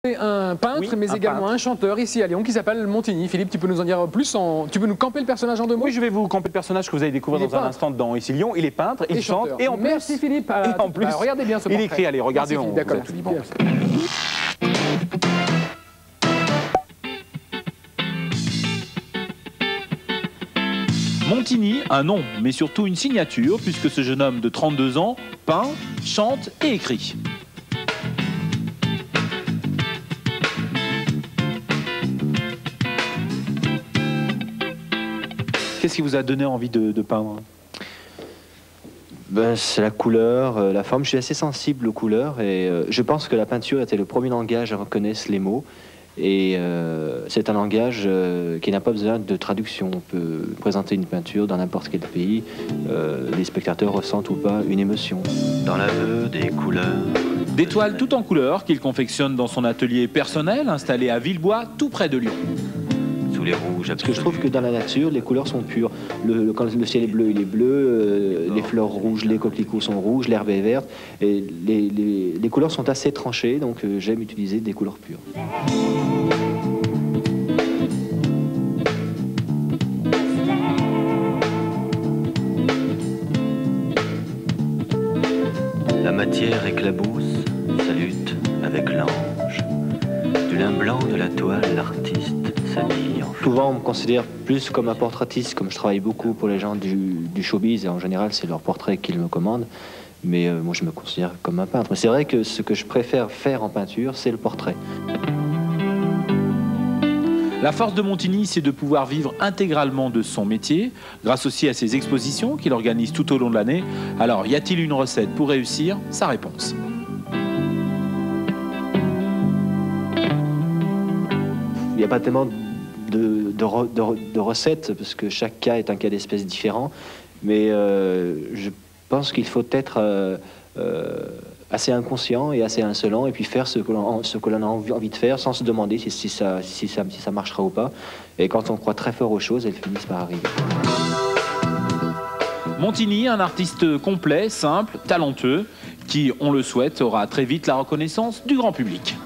Un peintre, Oui, mais un également peintre. un chanteur ici à Lyon qui s'appelle Montigny. Philippe, tu peux nous en dire plus Tu peux nous camper le personnage en 2 mots? Oui, je vais vous camper le personnage que vous allez découvrir dans un instant dans Ici Lyon. Il est peintre, il chante chanteur. et en plus... Merci Philippe. Et en plus, regardez bien ce il portrait. écrit. Allez, regardez, Merci, on Philippe, vous a d'accord. tout dit. Bon. Montigny, un nom, mais surtout une signature, puisque ce jeune homme de 32 ans peint, chante et écrit. Qu'est-ce qui vous a donné envie de peindre? Ben, c'est la couleur, la forme. Je suis assez sensible aux couleurs et je pense que la peinture était le premier langage à reconnaître les mots. Et c'est un langage qui n'a pas besoin de traduction. On peut présenter une peinture dans n'importe quel pays. Les spectateurs ressentent ou pas une émotion. Dans l'aveu des couleurs. Des toiles tout en couleurs qu'il confectionne dans son atelier personnel installé à Villebois, tout près de Lyon. Sous les rouges Parce que je trouve que dans la nature, les couleurs sont pures. Quand le ciel est bleu, il est bleu. Les fleurs rouges, les coquelicots sont rouges, l'herbe est verte. Et les couleurs sont assez tranchées, donc j'aime utiliser des couleurs pures. La matière éclabousse sa lutte avec l'ange. Du lin blanc de la toile, l'artiste s'habille en fleurs. Souvent, on me considère plus comme un portraitiste, comme je travaille beaucoup pour les gens du showbiz, et en général, c'est leur portrait qu'ils me commandent. Mais moi, je me considère comme un peintre. C'est vrai que ce que je préfère faire en peinture, c'est le portrait. La force de Montigny, c'est de pouvoir vivre intégralement de son métier, grâce aussi à ses expositions qu'il organise tout au long de l'année. Alors, y a-t-il une recette pour réussir? Sa réponse. Il n'y a pas tellement de recettes, parce que chaque cas est un cas d'espèce différent. Mais je pense qu'il faut être assez inconscient et assez insolent, et puis faire ce que l'on a envie de faire, sans se demander si ça marchera ou pas. Et quand on croit très fort aux choses, elles finissent par arriver. Montigny, un artiste complet, simple, talentueux, qui, on le souhaite, aura très vite la reconnaissance du grand public.